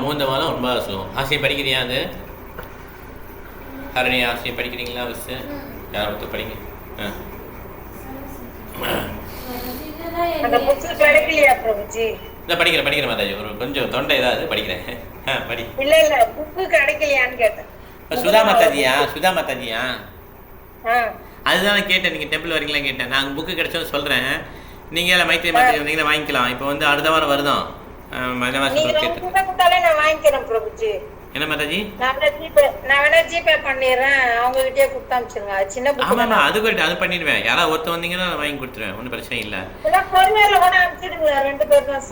அமூந்தமாலம் 9வது ஸ்லோகம். ஆசை படிக்கிறியா? அது ஹரணி ஆசை படிக்கிறீங்களா? பஸ் யாரை பற்றி படிங்க. இல்லை படிக்கிறேன் மாதாஜி. ஒரு கொஞ்சம் தொண்டை ஏதாவது படிக்கிறேன். படி. இல்லை புக்கு கிடைக்கலையான்னு கேட்டேன். சுதா மாதாஜியா? அதுதான் கேட்டேன். நீங்கள் டெம்பிள் வரீங்களா கேட்டேன். நான் புக்கு கிடைச்சோன்னு சொல்கிறேன். நீங்கள் எல்லாம் மைத்திரி மாதாஜி வந்தீங்கன்னா வாங்கிக்கலாம். இப்போ வந்து அடுத்த வாரம் வருதான். நான் வாங்கிக்கிறேன் பிரபுஜி. என்ன மாதாஜி? நான் வேணா ஜிபே பண்ணிடுறேன். அவங்க கிட்டே கொடுத்து அனுப்பிச்சிருங்க. சின்ன புக். ஆமாம் அது பண்ணிடுவேன். யாராவது ஒருத்தர் வந்தீங்கன்னா நான் வாங்கி கொடுத்துருவேன். ஒன்றும் பிரச்சனை இல்லை.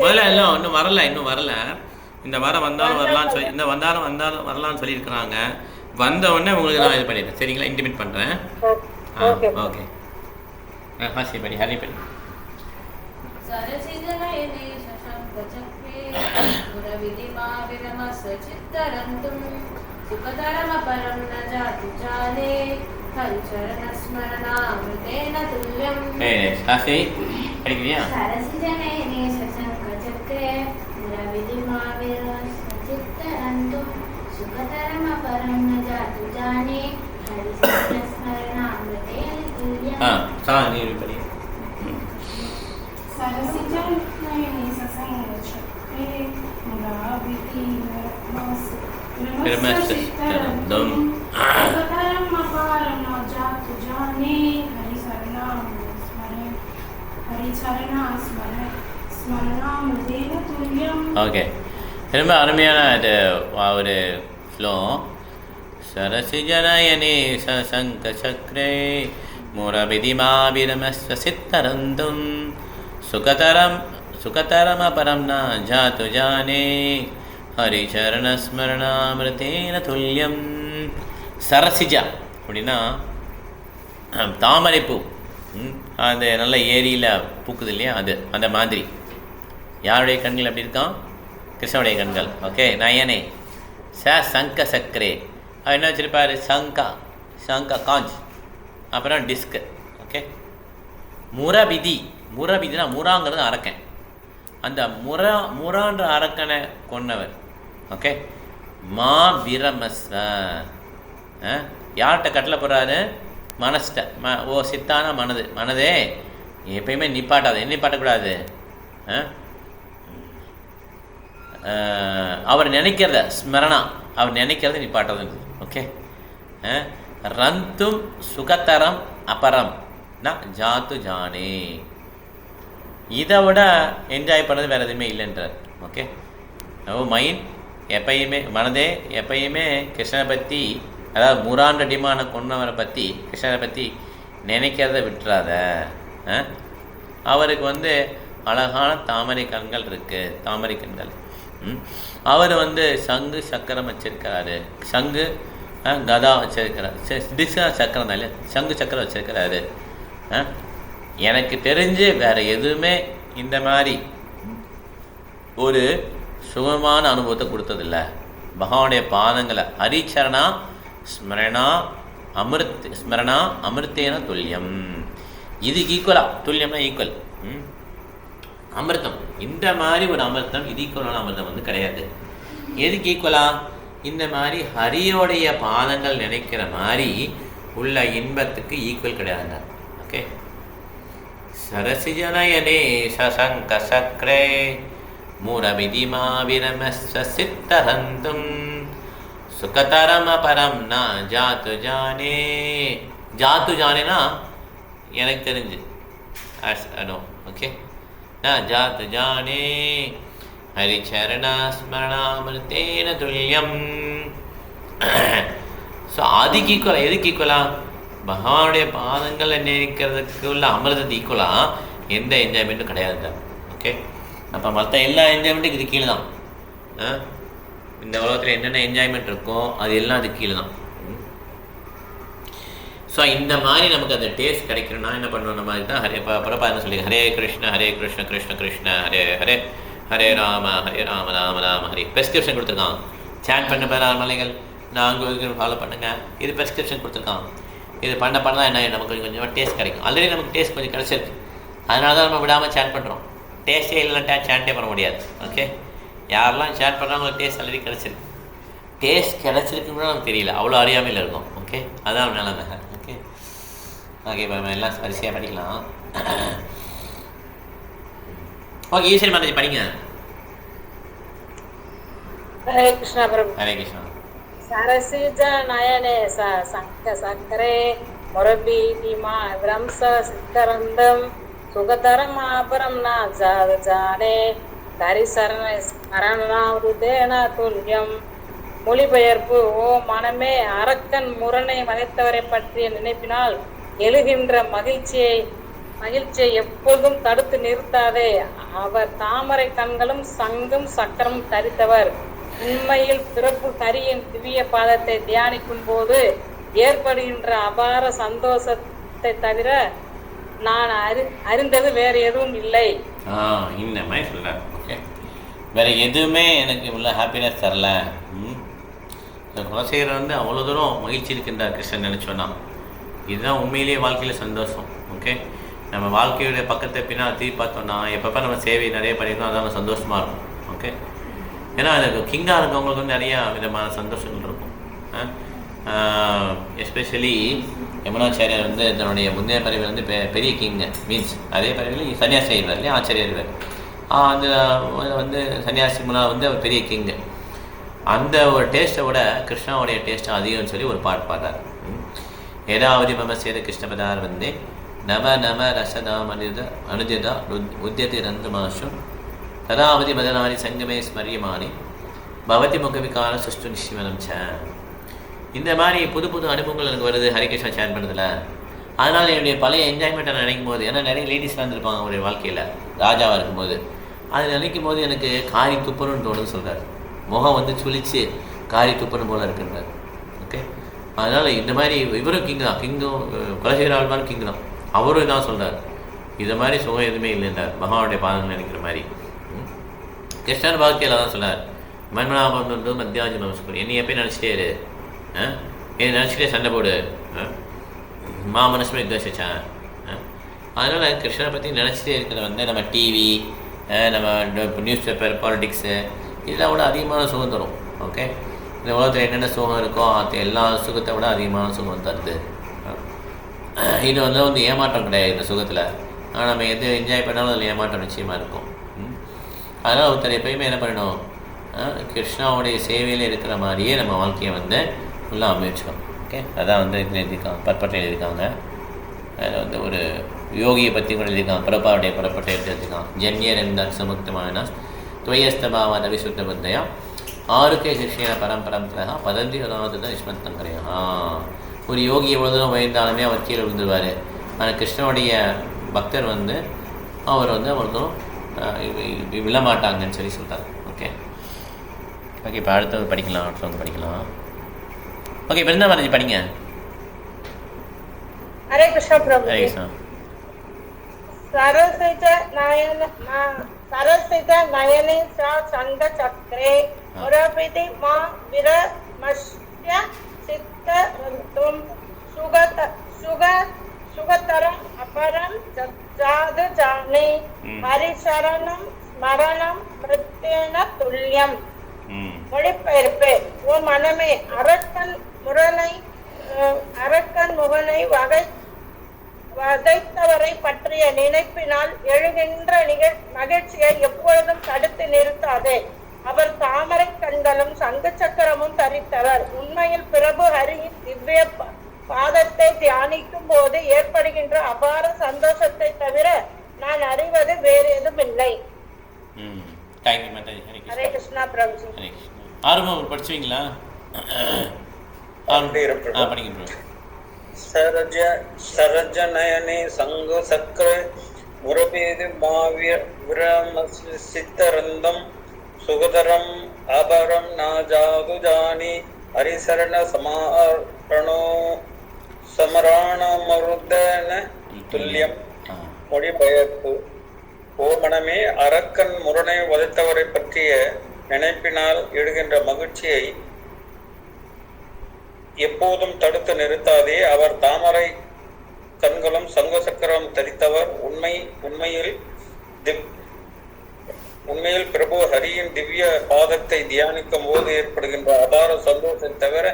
முதல்ல இல்லை இன்னும் வரல. இந்த வாரம் வந்தாலும் வரலான்னு சொல்லி வரலான்னு சொல்லியிருக்கிறாங்க. வந்த உடனே உங்களுக்கு நான் இது பண்ணிடுறேன். சரிங்களா? இன்டிமேட் பண்ணுறேன். ஓகே. ஹாசி படி. ஹரி படி. படிக்கிறியா? ஓகே, ரொம்ப அருமையான ஒரு ஸ்லோகம். சரசிஜனயனே சசங்க சக்ரே முரபிதிமாவிரமஸ்வ சித்தரந்தும் சுகதரமபரம் ந ஜாது ஜானே ஹரிச்சரணஸ்மரணாமிருதேன துல்லியம். சரசிஜா அப்படின்னா தாமரைப்பூ. அந்த நல்ல ஏரியில் பூக்குது இல்லையா? அந்த மாதிரி. யாருடைய கண்கள் அப்படி இருக்கான்? கிருஷ்ணனுடைய கண்கள். ஓகே. நயனே சங்க சக்கரே. அவர் என்ன வச்சுருப்பார்? சங்கா காஞ்ச், அப்புறம் டிஸ்கு. ஓகே. முரபிதினா முராங்கிறது அரக்கன். அந்த முரான்ற அரக்கனை கொன்னவர். ஓகே. மா விரமஸ்வ. யார்கிட்ட கட்டளை போடுறாரு? மனசிட்ட. ஓ சித்தான மனதே எப்பயுமே நிப்பாட்டாது. என்ன நிப்பாட்டக்கூடாது? அவர் நினைக்கிறத ஸ்மரணா, அவர் நினைக்கிறத நிப்பாட்டுறது. ஓகே. ரந்தும் சுகத்தரம் அபரம் ந ஜாத்து ஜானே. இதை விட என்ஜாய் பண்ணது வேறு எதுவுமே இல்லைன்றார். ஓகே. மைண்ட் எப்பயுமே, மனதே எப்பயுமே கிருஷ்ணனை பற்றி, அதாவது முராண்ட டிமான கொண்டவரை பற்றி, கிருஷ்ணனை பற்றி நினைக்கிறத விட்டுறாத. அவருக்கு வந்து அழகான தாமரை கண்கள் இருக்குது. தாமரை கண்கள். அவர் வந்து சங்கு சக்கரம் வச்சிருக்கிறாரு. சங்கு கதா வச்சிருக்கிறார். டிஸ்கா சக்கரம் தான் இல்லையா? சங்கு சக்கரம் வச்சிருக்கிறாரு. எனக்கு தெரிஞ்சு வேறு எதுவுமே இந்த மாதிரி ஒரு சுகமான அனுபவத்தை கொடுத்ததில்லை. பகவானுடைய பாதங்களை ஹரிச்சரணா ஸ்மரணா அமிர்தேன துல்லியம். இதுக்கு ஈக்குவலா. துல்லியம்னா ஈக்குவல். அமிர்தம், இந்த மாதிரி ஒரு அமிர்தம், இது ஈக்குவலான அமிர்தம் வந்து கிடையாது. எதுக்கு ஈக்குவலா? இந்த மாதிரி ஹரியோடைய பாதங்கள் நினைக்கிற மாதிரி உள்ள இன்பத்துக்கு ஈக்குவல் கிடையாதுங்க. ஓகே. சரசிஜனயனே சசங்க சக்ரே முரபிதிமாவிரமஸ்வ சித்தஹந்தும் சுகதரமபரம் ந ஜாத்து ஜானே. ஜாத்து ஜானேனா எனக்கு தெரிஞ்சு ஓகே. ந ஜாத்து ஜானே ஹரிச்சரணா ஸ்மரணாமிருதேன துல்லியம். ஸோ அதுக்கு ஈக்குவலா. எதுக்கு ஈக்குவலா? பகவானுடைய பாதங்களை நினைக்கிறதுக்கு உள்ள அமிர்தத்துக்கு ஈக்குவலா எந்த என்ஜாய்மெண்ட்டும் கிடையாது. ஓகே. அப்போ மற்ற எல்லா என்ஜாய்மெண்ட்டுக்கும் இது கீழே தான். இந்த உலகத்தில் என்னென்ன என்ஜாய்மெண்ட் இருக்கோ அது எல்லாம் அது கீழே தான். ஸோ இந்த மாதிரி நமக்கு அந்த டேஸ்ட் கிடைக்கணும்னா என்ன பண்ணணும்? நம்ம அதுதான் பரப்பா என்ன சொல்லி ஹரே கிருஷ்ண கிருஷ்ண கிருஷ்ண ஹரே ஹரே ஹரே ராம ராம ராம ஹரி. ப்ரெஸ்கிரிப்ஷன் கொடுத்துருக்கான். சேட் பண்ண பேர் மலைகள் நாங்கள் ஃபாலோ பண்ணுங்கள். இது ப்ரெஸ்கிரிப்ஷன் கொடுத்துருக்கான். இது பண்ண தான் என்ன நமக்கு கொஞ்சம் டேஸ்ட் கிடைக்கும். ஆல்ரெடி நமக்கு டேஸ்ட் கொஞ்சம் கிடச்சிருக்கு. அதனால தான் நம்ம விடாமல் சேட் பண்ணுறோம். டேஸ்ட்டே இல்லைன்னா சேட்டே பண்ண முடியாது. ஓகே. யாரெல்லாம் ஷேர் பண்ணுறாங்க டேஸ்ட் ஆல்ரெடி கிடச்சிருக்கு. டேஸ்ட் கிடச்சிருக்குன்னு நமக்கு தெரியல, அவ்வளோ அறியாமையில் இருக்கும். ஓகே, அதான் நிலைமை. ஓகே ஓகே, இப்போ நம்ம எல்லாம் வரிசையாக படிக்கலாம். ஓகே, ஈஸ்வரி மாதாஜி படிங்க. ஹரே கிருஷ்ணா பிரபு. ஹரே கிருஷ்ணா. சரசிஜ நயனே சங்க சக்கரே முரபீதிமா விரம்ச சித்தரந்தம் சுகதரம் ஆபரம் நா ஜானே தரிசரண ஸ்மரணாவுதேன துல்யம். மொழிபெயர்ப்பு: ஓ மனமே, அரக்கன் முரணை வதைத்தவரை பற்றிய நினைப்பினால் எழுகின்ற மகிழ்ச்சியை எப்பொழுதும் தடுத்து நிறுத்தாதே. அவர் தாமரை கண்களும் சங்கும் சக்கரமும் தரித்தவர். உண்மையில் பிரபு ஹரியின் திவ்ய பாதத்தை தியானிக்கும் போது ஏற்படுகின்ற அபார சந்தோஷத்தை தவிர நான் அறிந்தது வேற எதுவும் இல்லை. இந்த மாதிரி சொல்கிறேன். ஓகே, வேற எதுவுமே எனக்கு உள்ள ஹாப்பினஸ் தரல. குலசேகரர் வந்து அவ்வளோ தூரம் மகிழ்ச்சி இருக்கின்றார் கிருஷ்ணன் நினச்சோன்னா. இதுதான் உண்மையிலேயே வாழ்க்கையில் சந்தோஷம். ஓகே, நம்ம வாழ்க்கையுடைய பக்கத்தை பின்னால் திருப்பி பார்த்தோன்னா எப்பப்போ நம்ம சேவை நிறைய பண்ணியிருக்கோம், அதான் சந்தோஷமாக இருக்கும். ஓகே, ஏன்னா அதுக்கு கிங்காக இருக்கவங்களுக்கு வந்து நிறையா விதமான சந்தோஷங்கள் இருக்கும். எஸ்பெஷலி யமுனாச்சாரியார் வந்து தன்னுடைய முந்தைய பறவையில் வந்து பெரிய கிங்கு மீன்ஸ் அதே பறவையில் சன்னியாசி ஆயிடுவார் இல்லையா, ஆச்சாரியார். அந்த வந்து சன்னியாசி முன்னால் வந்து அவர் பெரிய கிங்கு. அந்த ஒரு டேஸ்ட்டை விட கிருஷ்ணாவுடைய டேஸ்ட்டு அதிகம்னு சொல்லி ஒரு பாட்டு பாடுறார். ஏதாவது மம சேத கிருஷ்ணபதார் வந்து நவ நவ ரசதாம் அனுஜதா உத்தியதி ரந்து மாசும் ததாவதி மதனாரி சங்கமே ஸ்மரியமானி பவதி முகவிகார சுஷ்டு நிஷிவனம் ச. இந்த மாதிரி புது புது அனுபவங்கள் எனக்கு வருது ஹரிகிருஷ்ணா சேர் பண்ணுறதுல. அதனால் என்னுடைய பழைய என்ஜாய்மெண்ட்டை நான் நினைக்கும் போது, ஏன்னா நிறைய லேடிஸ் வந்துருப்பாங்க அவருடைய வாழ்க்கையில் ராஜாவாக இருக்கும்போது, அதை நினைக்கும் போது எனக்கு காரி துப்பணும்னு தோணுன்னு சொல்கிறார். முகம் வந்து சுழிச்சு காரி துப்பணும் போல் இருக்குன்றார். ஓகே, அதனால் இந்த மாதிரி இவரும் கிங் தான், கிங்கும் குலசேகர ஆழ்வாரும் கிங் தான். அவரும் தான் சொல்கிறார், இது மாதிரி சுகம் எதுவுமே இல்லைன்றார் பகவானுடைய பாதங்கள் நினைக்கிற மாதிரி. கிருஷ்ணன் வாழ்க்கையில் தான் சொன்னார், மன்மனாபம் வந்து மத்தியாஜி நமஸ்கர், என்னை எப்பயும் நினச்சிட்டே இரு, என்னை நினச்சிட்டே சண்டை போடு, மனசுமே யுத்தம். அதனால் கிருஷ்ணனை பற்றி நினச்சிட்டே இருக்கிறத வந்து நம்ம டிவி, நம்ம நியூஸ் பேப்பர், பாலிட்டிக்ஸு இதெல்லாம் விட அதிகமான சுகம் தரும். ஓகே, இந்த உலகத்தில் என்னென்ன சுகம் இருக்கோ அது எல்லா சுகத்தை விட அதிகமான சுகம் தருது. இது வந்து ஏமாற்றம் கிடையாது இந்த சுகத்தில். ஆனால் நம்ம எது என்ஜாய் பண்ணாலும் அதில் ஏமாற்றம் நிச்சயமாக இருக்கும். அதனால் ஒருத்தர் எப்பயுமே என்ன பண்ணணும், கிருஷ்ணாவுடைய சேவையில் இருக்கிற மாதிரியே நம்ம வாழ்க்கையை வந்து ஃபுல்லாக அமைச்சிக்கணும். ஓகே, அதான் வந்து இதில் எழுதியிருக்காங்க, பற்பட்டை எழுதியிருக்காங்க. அதில் வந்து ஒரு யோகியை பற்றி கூட எழுதியிருக்காங்க, பிரபாவுடைய பரப்பட்டை எழுதியிருக்காங்க. ஜன்யரந்த சமுக்தமான துவயஸ்தபாவாத விசுத்த புத்தையா ஆறுக்கே சிஷ்யன பரம்பரம் தரகா பதந்தி அதாவது விஸ்மத்தங்கரையா. ஒரு யோகி எவ்வளோ தூரம் உயர்ந்தாலுமே அவர் கீழே விழுந்துருவார். ஆனால் கிருஷ்ணனுடைய பக்தர் வந்து அவர் வந்து அவ்வளோ தூரம் விழமாட்டாங்கன்னு சொல்லி சொல்கிறார். ஓகே ஓகே, இப்போ அடுத்தது படிக்கலாம், அடுத்தவங்க படிக்கலாம். ஓகே, பிருந்தாவனஜி படிங்க. ஹரே கிருஷ்ணா பிரபு. ஹரே கிருஷ்ணா. सरसित नयने सा संग चक्रे मुरपिति मा विरमस्य चित्तरन्तुं सुगतरम् अपरं जादु जाने हरिशरणं स्मरणं मृत्येन तुल्यम्. மொழிபெயர்ப்பு: ஓ மனமே, அரக்கன் முகனை வதைத்தவரை பற்றிய நினைப்பினால் எழுகின்ற மகிழ்ச்சியை எப்பொழுதும் தடுத்து நிறுத்தாதே. அவர் தாமரை கண்களும் சங்கு சக்கரமும் தரித்தவர். உண்மையில் பிரபு ஹரியின் திவ்ய பாதத்தை தியானிக்கும் போது ஏற்படுகின்ற அபார சந்தோஷத்தை தவிர நான் அறிவது வேறு எதுவும் இல்லை. ஹரே கிருஷ்ணா பிரபுஜி. ஆரம்பம் படிச்சுவீங்களா? படிங்க. सरज नयने संग सक्र मुरपेदि विरमसितरन्दं सुगधरम् आभरं न जादु जानी हरिशरण समारणो समराणमरुदन तुल्यम्. மொழிபெயர்ப்பு: ஓ மனமே, அரக்கன் முரணை வதைத்தவரை பற்றிய நினைப்பினால் எழுகின்ற மகிழ்ச்சியை எப்போதும் தடுத்து நிறுத்தாதே. அவர் தாமரை கண்களும் சங்க சக்கரம் தரித்தவர். உண்மையில் உண்மையில் பிரபு ஹரியின் திவ்ய பாதத்தை தியானிக்கும் போது ஏற்படுகின்ற அபார சந்தோஷத்தை தவிர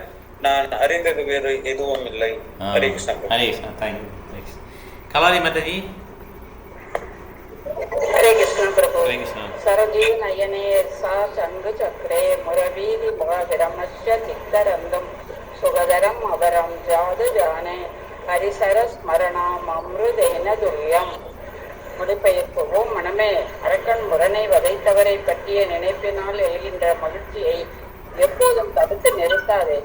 நான் அறிந்தது வேறு எதுவும் இல்லை. ஹரே கிருஷ்ணா. ஹரே கிருஷ்ணா. தேங்க்யூ. கலாதி மாதாஜி. हरे कृष्ण प्रभु. हरे कृष्ण. सरजी नयने सा चंग चक्रे मुरवीधि विरमस्य चित्तरंगम सुगधरम अवरम जाद जाने हरिसर स्मरणम अमृतेन तुल्यम. மொழிபெயர்ப்பு. ஓம் மனமே, அரக்கன் முரணை வதைத்தவரை பற்றிய நினைப்பினால் எழுகின்ற மகிழ்ச்சியை எப்போதும் தடுத்து நிறுத்தாதே.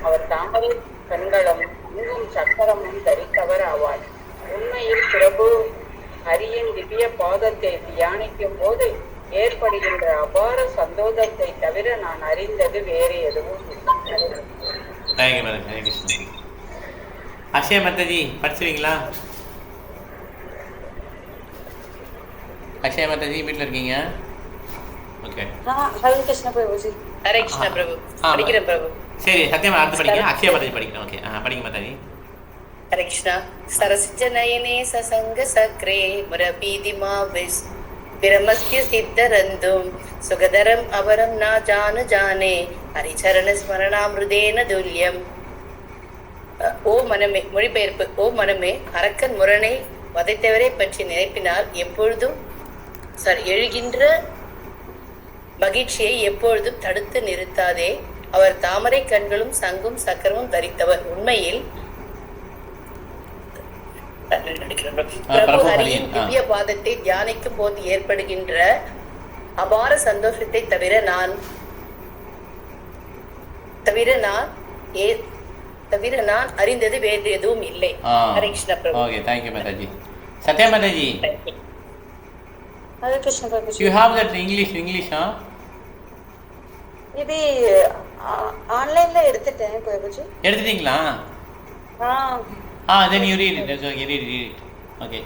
அவர் தாமரை கண்களும் அங்கும் சக்கரமும் தரித்தவர் ஆவார். உண்மையில் பிரபு ஹரியின் திவ்ய பாதத்தை தியானிக்கும் போது ஏற்படுகின்ற அபார சந்தோஷத்தை தவிர நான் அறிந்தது வேறு எதுவும் இல்லை. அக்ஷய மாதாஜி படிச்சிருக்கீங்களா? அக்ஷய மாதாஜி வீட்டில் இருக்கீங்க? ஓகே. ஹரே கிருஷ்ண பிரபுஜி. ஹரே கிருஷ்ண பிரபு. படிக்கிறேன் பிரபு. சரி, சத்தியமா அடுத்து படிக்கிறேன். அக்ஷய மாதாஜி படிக்கிறேன். ஓகே, படிங்க மாதாஜி. हरे कृष्णा. सरसिज नयने ससंग सक्रे मुरपीदिमा विरमस्य सिद्धरंदुम सुगधरम अवरम ना जाने हरिचरण स्मरणामृतेन तुल्यम. ஓ மனமே, மொழிபெயர்ப்பு. ஓ மனமே, அரக்கன் முரணை வதைத்தவரை பற்றி நினைப்பினால் எப்பொழுதும் எழுகின்ற மகிழ்ச்சியை எப்பொழுதும் தடுத்து நிறுத்தாதே. அவர் தாமரை கண்களும் சங்கும் சக்கரமும் தரித்தவர். உண்மையில் பிரபு ஹரியின் திவ்ய பாதத்தை தியானிக்கும் போது ஏற்படுகின்ற அபார சந்தோஷத்தை தவிர நான் அறிந்தது வேறு எதுவும் இல்லை. Hare Krishna Prabhu. Okay, thank you Mataji. Satya Mataji. Hare Krishna Prabhu. You have that English, இது ஆன்லைன்ல எடுத்துட்டேன் பிரபுஜி. எடுத்துட்டீங்களா? Then you read it. Okay, read it. Okay.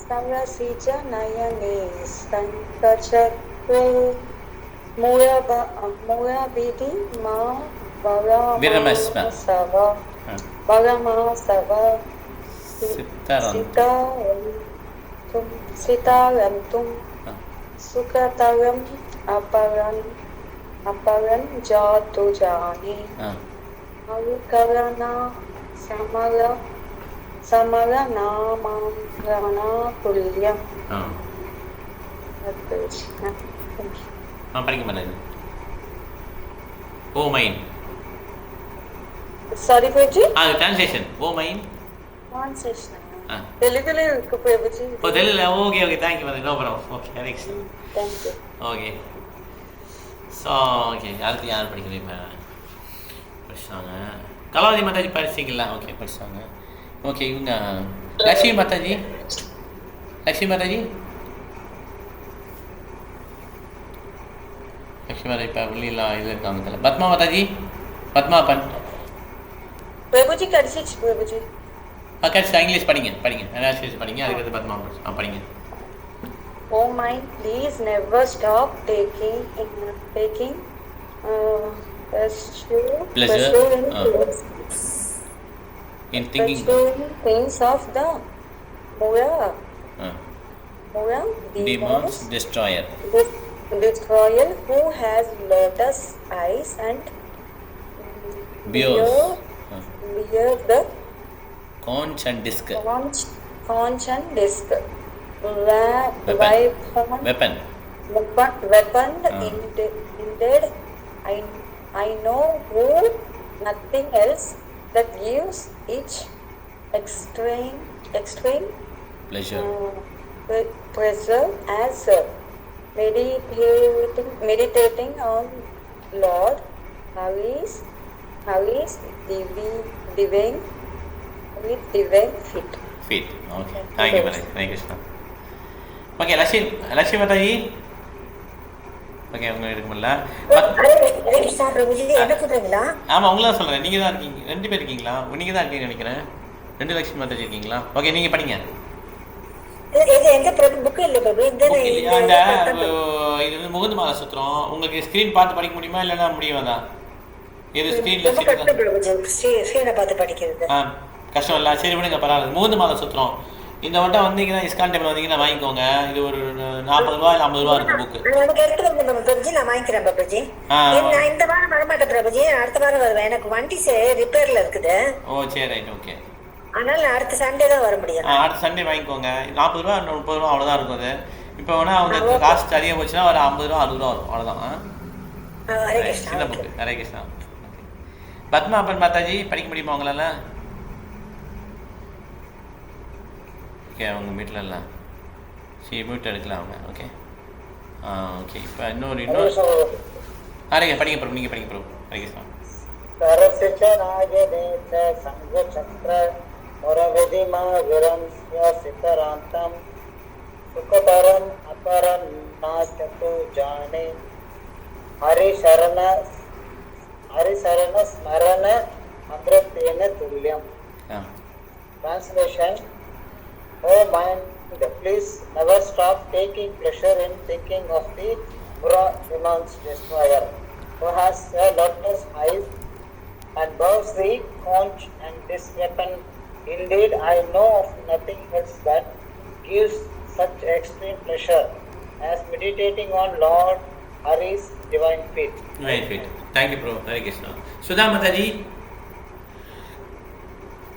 Sarasija nayane sankachakre mura bidi ma Viramasva. Varamasava Sitarantum Sukataram Aparan Jatu Jani Avikarana Samara Namana Tulyam. படிங்க மாதாஜி. ஓ மைன். Sorry Prabhuji. Translation. ஓ மைன். Translation. தெலுங்குல இருக்கு பிரபுஜி. ஓ தெலுங்குல. Okay, thank you Mataji. No problem. Okay, Hare Krishna. Thank you. Okay. So okay, அடுத்து யார் படிக்கிறீங்க? படிச்சாங்க. கலாவதி மாதாஜி படிச்சிங்களா? ஓகே, படிச்சாங்க. ஓகே, இவங்க லட்சுமி மாதாஜி. லட்சுமி மாதாஜி இப்போ வெளியெல்லாம் இது இருக்காங்க தெரியல. பத்மா மாதாஜி. பத்மா பிரபுஜி கடிச்சிச்சு பிரபுஜி. கடிச்சா. இங்கிலீஷ் படிங்க. அனாலிசிஸ் படிங்க. அதுக்கு பத்மா படிங்க. Oh mind, please never stop taking pleasure in thinking things of the Mura demons destroyer who has lotus eyes and bear the conch and disc. Weapon. Indeed, I know who nothing else that gives each extreme pleasure as meditating on Lord Hari's divine feet. Okay, thank you Maharaj. Thank you, Krishna. Okay, Lakshmi Mataji. Okay, அவங்க இருக்குமில்ல? ஆமாம், உங்களை தான் சொல்கிறேன். நீங்கள் தான் இருக்கீங்க. 2 பேர் இருக்கீங்களா? நீங்கள் தான் இருக்கீங்கன்னு நினைக்கிறேன். 2 லட்சுமி மாதாஜி இருக்கீங்களா? ஓகே, நீங்கள் படிங்க. இது வந்து முகுந்து மாலை சுத்திரம். உங்களுக்கு ஸ்க்ரீன் பார்த்து படிக்க முடியுமா? இல்லைன்னா முடியாதா? இது ஸ்க்ரீனில் பார்த்து படிக்கிறது கஷ்டம் இல்லை. சரி விடுங்க, பரவாயில்ல. முகுந்து மாலை சுத்திரம் இந்த வட்டம் வந்தீங்கன்னா இஸ்கான் டெம்பிள் வந்தீங்கன்னா வாங்கிக்கோங்க. இது ஒரு 40 ரூபா இல்லை 50 ரூபா இருக்கு புக்கு. எனக்கு எடுத்துட்டு வந்து பிரபுஜி, நான் வாங்கிக்கிறேன் பிரபுஜி. நான் இந்த வாரம் வரமாட்டேன் பிரபுஜி, அடுத்த வாரம் வருவேன். எனக்கு வண்டி ரிப்பேர்ல இருக்குது. ஓ சரி, ரைட், ஓகே. அதனால நான் அடுத்த சண்டே தான் வர முடியும். அடுத்த சண்டே வாங்கிக்கோங்க. 40 ரூபா 30 ரூபா அவ்வளோதான் இருக்கும் அது. இப்போ வேணால் அவங்க காசு அதிகம் போச்சுன்னா ஒரு 50 ரூபா 60 ரூபா வரும், அவ்வளோதான். சின்ன புக்கு. ஹரே கிருஷ்ணா. பத்மா அப்பன் மாதாஜி படிக்க முடியுமா உங்களால? ஓகே, அவங்க வீட்டில் இல்லை. சரி, மியூட் எடுக்கலாம் அவங்க. Okay, okay. இப்போ இன்னொரு ஹரே படிங்க ப்ரோ, நீங்கள் படிங்க ப்ரோ. ஹரே கிருஷ்ணா. सुखतरम अपरम नाचतु जाने हरि शरण स्मरण अमृतेन तुल्यम. Translation: Oh mind, please never stop taking pleasure in thinking of the Mura demon's destroyer, who has lotus eyes and bows the conch and this weapon. Indeed, I know of nothing else that gives such extreme pleasure as meditating on Lord Hari's divine feet. Divine feet. Thank you, bro. Hare Krishna. Sudha Mataji.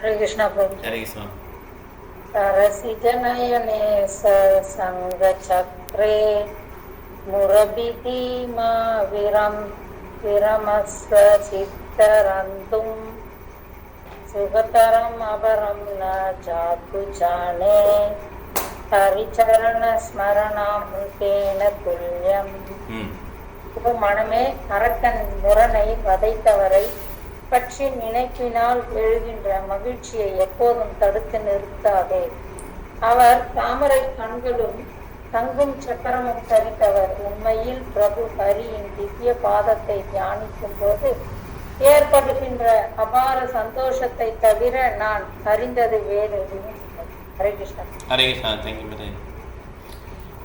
Hare Krishna, Prabhu. Hare Krishna. Tarasi janayane sanga chakre murabiti ma viramasa chittarantum sugataram abaram na chatu chane ஹரிச்சரண ஸ்மரணாமிருதேன துல்லியம். மனமே, அரக்கன் முரணை வதைத்தவரை பற்றி நினைப்பினால் எழுகின்ற மகிழ்ச்சியை எப்போதும் தடுத்து நிறுத்தாதே. அவர் தாமரை கண்களும் தங்கும் சக்கரமும் தரித்தவர். உண்மையில் பிரபு ஹரியின் திவ்ய பாதத்தை தியானிக்கும் போது ஏற்படுகின்ற அபார சந்தோஷத்தை தவிர நான் அறிந்தது வேறு. Hare Krishna. Hare Krishna. Thank you madam.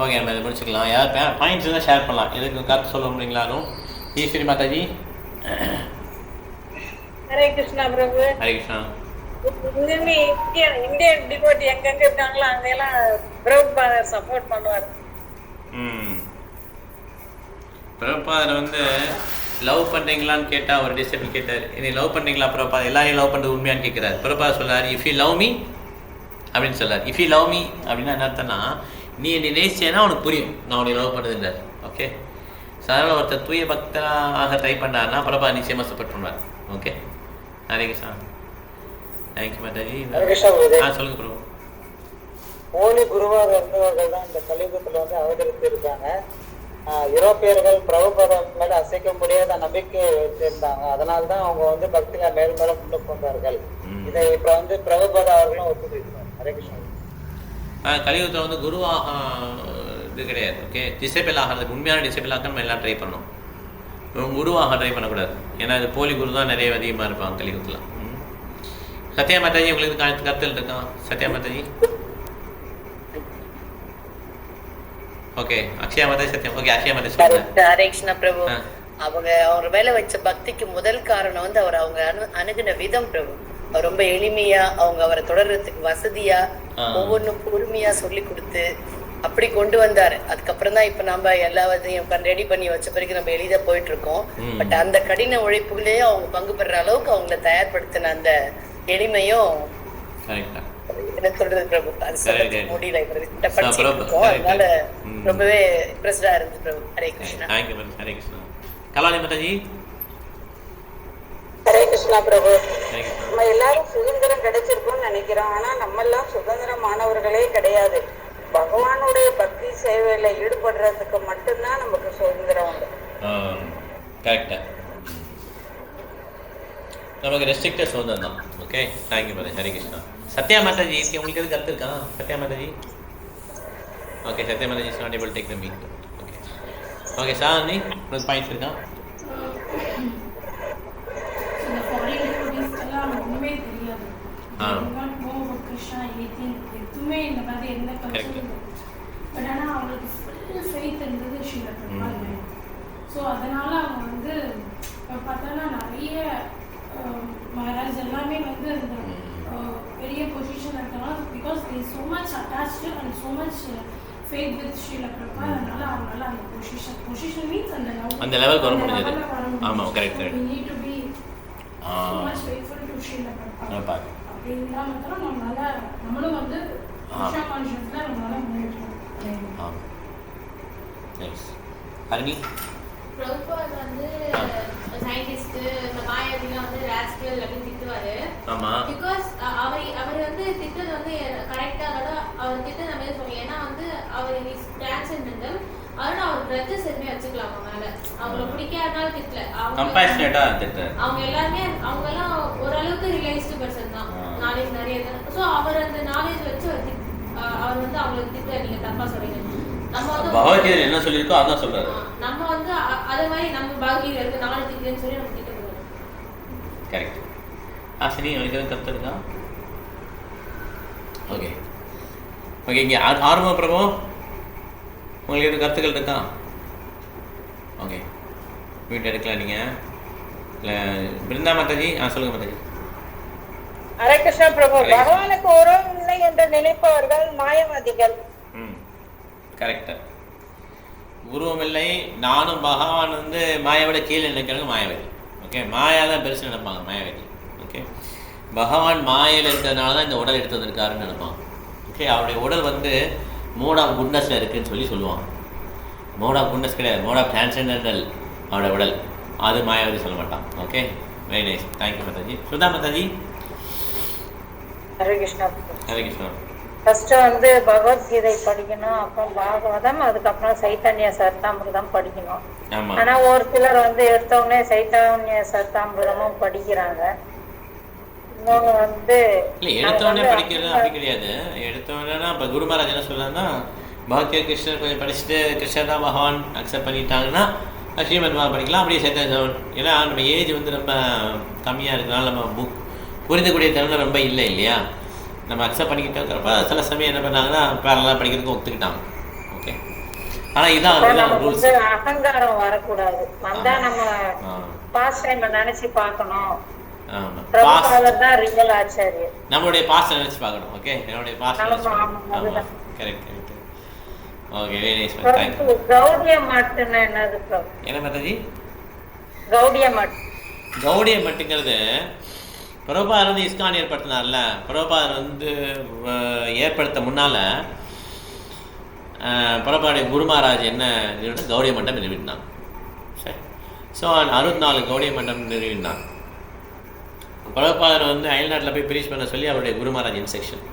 Okay, நம்ம இதை முடிச்சுக்கலாம். யார் பாயிண்ட்ஸ் தான் ஷேர் பண்ணலாம். எதுக்கு கருத்து சொல்ல முடியுங்களா? ஈஸ்வரி மாதாஜி. ஹரே கிருஷ்ணா பிரபு. ஹரே கிருஷ்ணா. இந்தியன் டிவோட்டி எங்கெங்க இருக்காங்களோ அங்கெல்லாம் பிரபுபாதர் சப்போர்ட் பண்ணுவார். பிரபுபாதர் வந்து லவ் பண்ணுறீங்களான்னு கேட்டால் ஒரு டிசைபிள் கேட்டார். நீ லவ் பண்ணுறீங்களா பிரபுபாதர்? எல்லாரையும் லவ் பண்ணுறது உண்மையான்னு கேட்குறாரு. பிரபுபாதர் சொல்கிறார், இஃப் யூ லவ் மீ அப்படின்னு சொல்லார். இஃப் யூ லவ் மீ அப்படின்னா என்ன அர்த்தம்னா, நீ என்னை நேசிச்சேன்னா உனக்கு புரியும் நான் உன்னை லவ் பண்ணுதுன்றார். ஓகே, சாதாரண ஒருத்தர் தூய பக்தராக ட்ரை பண்ணாருன்னா பிரபா நிச்சயமாக சப்போர்ட் பண்ணுவார். ஓகே, ஹரே கிருஷ்ணா. தேங்க்யூ மாதாஜி. சொல்லுங்க ப்ரோ. போலி குருவாக இருந்தவர்கள் தான் இந்த கலியுகத்தில் வந்து அவதரித்து இருக்காங்க. யூரோப்பியர்கள் பிரபுபாதம் மேல அசைக்க முடியாத நம்பிக்கை வச்சிருந்தாங்க. அதனால்தான் அவங்க வந்து பக்தியில மேலும் மேலும் முன்னுக்கு வந்தார்கள். இதை இப்ப வந்து பிரபுபாத அவர்களும் ஒத்துக்கிட்டாங்க. ஹரே கிருஷ்ணா. கலியுகத்தில் வந்து குருவாக இது கிடையாது. ஓகே, டிசேபிள் ஆகிறதுக்கு உண்மையான டிசேபிள் ஆக நம்ம எல்லாம் ட்ரை பண்ணோம். குருவாக ட்ரை பண்ணக்கூடாது. ஏன்னா இது போலி குரு தான் நிறைய அதிகமாக இருப்பாங்க கலியுகத்தில். சத்யா மாதாஜி, உங்களுக்கு கருத்தில் இருக்கான்? சத்யா மாதாஜி. ஓகே, அக்ஷயா மாதாஜி. சத்யம். ஓகே, அக்ஷயா மாதாஜி சொல்லுங்க. ஹரே கிருஷ்ணா பிரபு. அவங்க அவர் மேல வச்ச பக்திக்கு முதல் காரணம் வந்து அவர் அவங்க அணுகின விதம் பிரபு. அவர் ரொம்ப எளிமையா அவங்க அவரை தொடர்றதுக்கு வசதியா ஒவ்வொன்றும் பொறுமையா சொல்லி கொடுத்து அப்படி கொண்டு வந்தாரு. அதுக்கப்புறம் தான் இப்ப நம்ம எல்லாத்தையும் ரெடி பண்ணி வச்ச பிறகு நம்ம எளிதா போயிட்டு இருக்கோம். பட் அந்த கடின உழைப்புகளே அவங்க பங்கு பெற அளவுக்கு அவங்களை தயார்படுத்தின அந்த எளிமையும் என்ன சொல்றது பிரபு, அது சொல்ல முடியல. அதனால ரொம்பவே இம்ப்ரெஸ்டா இருந்துச்சு பிரபு. ஹரே கிருஷ்ணா. ஹரே கிருஷ்ணா. கலாலி மாதாஜி. ஹரே கிருஷ்ணா பிரபு. நம்ம எல்லாரும் சுதந்திரம் கிடைச்சிருக்கோம்னு நினைக்கிறோம். ஆனா நம்ம எல்லாம் சுதந்திரமானவர்களே கிடையாது. பகவானுடைய பக்தி சேவையில ஈடுபடுறதுக்கு மட்டும்தான் நமக்கு சுதந்திரம் உண்டு. கரெக்டா, நமக்கு ரெஸ்ட்ரிக்டட் சுதந்திரம் தான். Okay, thank you Mataji. ஹரே கிருஷ்ணா. சத்யா மாதாஜி, உங்களுக்கு எது கருத்து இருக்கா? Satya Mataji. Okay, Satya Mataji is not able to take the meet. Okay, okay. Shanti, உங்களுக்கு பாயிண்ட்ஸ் இருக்கா? எதுவுமே இந்த மாதிரி எந்த கல்ச்சரும் பட் ஆனால் அவங்களுக்கு ஃபுல் ஃபெய்த் இருந்தது ஷீலா பிரபா. ஸோ அதனால அவங்க வந்து பார்த்தோன்னா நிறைய மகாராஜ் எல்லாமே வந்து அந்த பெரிய பொசிஷன் இருக்கனால because they so much attached and so much faith with Srila Prabhupada அதனால அவங்களால அந்த பொசிஷன் மீன்ஸ் அந்த லெவலுக்கு வர முடிஞ்சது. ஆமாம், correct correct. we need to be so much faithful to Srila Prabhupada அப்படின்னா மட்டும் நம்மளும் வந்து கிருஷ்ணா கான்ஷியஸ்ல நம்மளால முன்னேற்றலாம். நைஸ். ஹரிணி பிரபுபாத் வந்து சயின்டிஸ்ட் இந்த மாயாவிலாம் வந்து ராஸ்கல் அப்படின்னு திட்டுவாரு. ஆமா. பிகாஸ் அவர் வந்து திட்டது வந்து கரெக்டா தான் அவர் திட்டது நம்ம சொல்லுவோம். ஏன்னா வந்து அவர் இஸ் டிரான்சென்டென்டல். அதனால அவர் கிரட்ஜஸ் எதுவுமே வச்சுக்கலாம் அவங்க மேல. அவங்கள பிடிக்காதனால திட்டல. கம்பேஷனேட்டா திட்டுறாரு. அவங்க எல்லாருமே அவங்க எல்லாம் ஓரளவுக்கு ரியலைஸ்டு பர்சன் தான். நாலேஜ் நிறைய இருக்கு. ஸோ அவர் அந்த நாலேஜ் வச்சு அவர் வந்து அவங்களுக்கு திட்ட நீங்க தப்பா சொல்றீங்க. நம்ம வந்து பகவத்கீதை என்ன சொல்லியிருக்கோ அதான் சொல்றாரு. நம்ம வந்து அதே மாதிரி நம்ம பகவத்கீதை இருக்கு நாலு திட்டுன்னு சொல்லி நம்ம திட்டப்படுவோம். கரெக்ட். சரி, உங்களுக்கு எதுவும் கருத்து இருக்கா? Okay okay. இங்கே ஆர்வ பிரபு உங்களுக்கு எதுவும் கருத்துக்கள் இருக்கா? ஓகே, வீட்டு எடுக்கலாம் நீங்கள். இல்லை பிருந்தா மாதாஜி சொல்லுங்க மாதாஜி. ஹரே கிருஷ்ணா பிரபு. பகவானுக்கு உருவம் இல்லை என்று நினைப்பவர்கள் மாயவாதிகள். கரெக்டு. உருவம் இல்லை, நானும் பகவான் வந்து மாயாவோட கீழே நினைக்கிறவங்க மாயாவதி. ஓகே, மாயா தான் பெருசு நினைப்பாங்க மாயாவதி. ஓகே, பகவான் மாயையில் இருக்கிறதுனால தான் இந்த உடல் எடுத்து வந்திருக்காருன்னு நினைப்பாங்க. ஓகே, அவருடைய உடல் வந்து மோட் ஆஃப் குட்னஸில் இருக்குதுன்னு சொல்லுவாங்க. மோட் ஆஃப் குட்னஸ் கிடையாது, மோட் ஆஃப் டிரான்சென்டென்டல் அவருடைய உடல். அது மாயாவதி சொல்ல மாட்டான். Okay, very nice. Thank you Mataji. Sudha Mataji. Hare Krishna. Hare Krishna. First வந்து பகவத்கீதை படிக்கணும், அப்புறம் பாகவதம், அதுக்கப்புறம் சைத்தன்ய சரிதாமிர்தம் படிக்கணும். ஆனா ஒரு சிலர் வந்து எடுத்தவொடனே சைத்தன்ய சரிதாமிர்தமும் படிக்கிறாங்க. இன்னொன்று வந்து எடுத்தவொடனே படிக்கிறது அப்படி கிடையாது. எடுத்தவொடனே இப்போ குரு மகாராஜ் என்ன சொல்றாருன்னா, பகவத்கீதை கிருஷ்ணர் கொஞ்சம் படிச்சுட்டு கிருஷ்ணர் தான் பகவான் அக்செப்ட் பண்ணிட்டாங்கன்னா ஸ்ரீமத் மகா படிக்கலாம். அப்படியே சைத்தன்ய, ஏன்னா நம்ம ஏஜ் வந்து ரொம்ப கம்மியாக இருக்கிறனால நம்ம புக் புரிந்தக்கூடிய திறமை ரொம்ப இல்லை இல்லையா. நம்ம அக்செப்ட் பண்ணிக்கிட்டோங்கிறப்ப சில சமயம் என்ன பண்ணாங்கன்னா பேரலாம் படிக்கிறதுக்கு ஒத்துக்கிட்டாங்க. ஓகே, ஆனால் இதான் ரூல்ஸ். அகங்காரம் வரக்கூடாது. வந்தா நம்ம பாஸ்ட் டைம் நினைச்சு பார்க்கணும். நம்மளுடைய பாஸ்ட் நினைச்சு பார்க்கணும். ஓகே, என்னுடைய பாஸ்ட் நினைச்சு பார்க்கணும். Correct correct. Okay, very nice. Thank you. Gaudiya மட்னா என்னது ப்ரோ? என்ன மாதாஜி? கௌடிய மட். கௌடிய மட்டுங்கிறது பிரபுபாதர் வந்து இஸ்கான் ஏற்படுத்தினார்ல. பிரபுபாதர் வந்து ஏற்படுத்த முன்னால் பிரபுபாடைய குரு மகாராஜ் என்ன கௌடிய மண்டம் நிறுவினான். சரி, ஸோ 64 கௌடிய மண்டம் நிறுவினான். பிரபுபாதர் வந்து அயல்நாட்டில் போய் பிரீச் பண்ண சொல்லி அவருடைய குரு மகாராஜ் இன்ஸ்ட்ரக்ஷன்.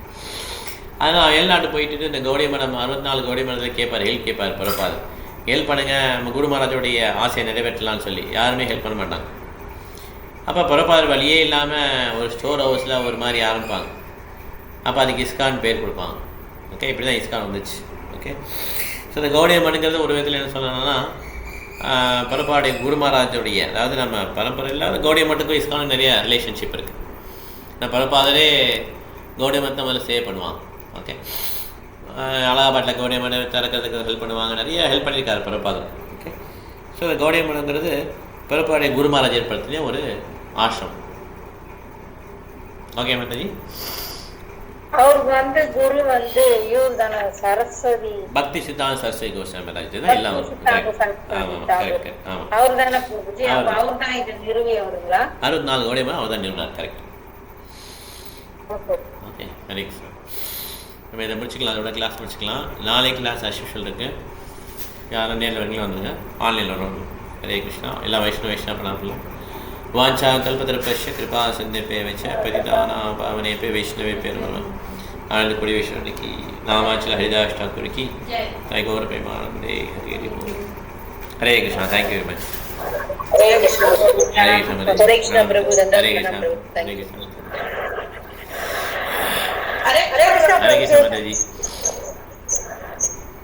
அதனால் அயல்நாட்டு போயிட்டு இந்த கௌடிய மண்டம் 64 கௌடிய மண்டலத்தில் கேட்பார், ஹெல்ப் கேட்பார் பிரபுபாதர். ஹெல்ப் பண்ணுங்கள், நம்ம குரு மகாராஜோடைய ஆசையை நிறைவேற்றலாம்னு சொல்லி. யாருமே ஹெல்ப் பண்ண மாட்டாங்க. அப்போ பிரபுபாதர் வழியே இல்லாமல் ஒரு ஸ்டோர் ஹவுஸில் ஒரு மாதிரி ஆரம்பிப்பாங்க. அப்போ அதுக்கு இஸ்கான் பேர் கொடுப்பாங்க. ஓகே, இப்படி தான் இஸ்கான் வந்துச்சு. ஓகே, ஸோ இந்த கௌடிய மண்ணுங்கிறது ஒரு விதத்தில் என்ன சொல்லணும்னா பிரபுபாடைய குரு மகாராஜோடைய, அதாவது நம்ம பரம்பரையில் கௌடிய மட்டுக்கும் இஸ்கானும் நிறைய ரிலேஷன்ஷிப் இருக்குது. நான் பிரபுபாதரே கௌடிய மட்டை முதல்ல சேவ் பண்ணுவாங்க. ஓகே, அலகாபாத்தில் கௌடிய மட்டை திறக்கிறதுக்கு ஹெல்ப் பண்ணுவாங்க. நிறைய ஹெல்ப் பண்ணியிருக்காரு பிரபுபாதர். ஓகே, ஸோ இந்த கௌடிய மட்டங்கிறது பிரபுபாடைய குரு மகாராஜ் ஏற்படுத்திய ஒரு ஆசிரம். ஓகே மாதாஜி. அவருக்கு வந்து குரு வந்து இவர் தான சரஸ்வதி பக்தி சித்தாந்த சரஸ்வதி கோஸ்வாமி மகாராஜ் தான் எல்லாம். அவர் தானே பிரபுஜி. அவர் தான் இது நிறுவியவருங்களா? 64 கௌடியமா அவர் தான் நிறுவினார். கரெக்ட். ஓகே, ஹரே கிருஷ்ணா. நம்ம இதை முடிச்சுக்கலாம், அதோட கிளாஸ் முடிச்சுக்கலாம். நாளைக்கு கிளாஸ் அஸ்யூஷுவல் இருக்குது. யாரும் நேரில் வரீங்களா வந்துங்க, ஆன்லைனில் வரணும். हरे कृष्णा. ಎಲ್ಲ ವೈಷ್ಣವೇಶ್ವರನಾಮಗಳು ವಾಂಛಾ ಕಲ್ಪತರುಭ್ಯಶ್ಚ ಕೃಪಾ ಸಿಂಧುಭ್ಯಶ್ಚ ಪತಿತಾನಾಂ ಪಾವನೇಭ್ಯೋ ವೈಷ್ಣವೇಭ್ಯೋ ನಮಃ. आनंद कुड़ीश्वर की नामाचल हरिदास ठाकुर की जय गौर प्रेमानंदे हरि बोल. Hare Krishna. Thank you very much. Hare Krishna. Hare Krishna Prabhu. Hare Krishna. Hare Krishna. Hare Krishna. Hare Krishna Mata ji.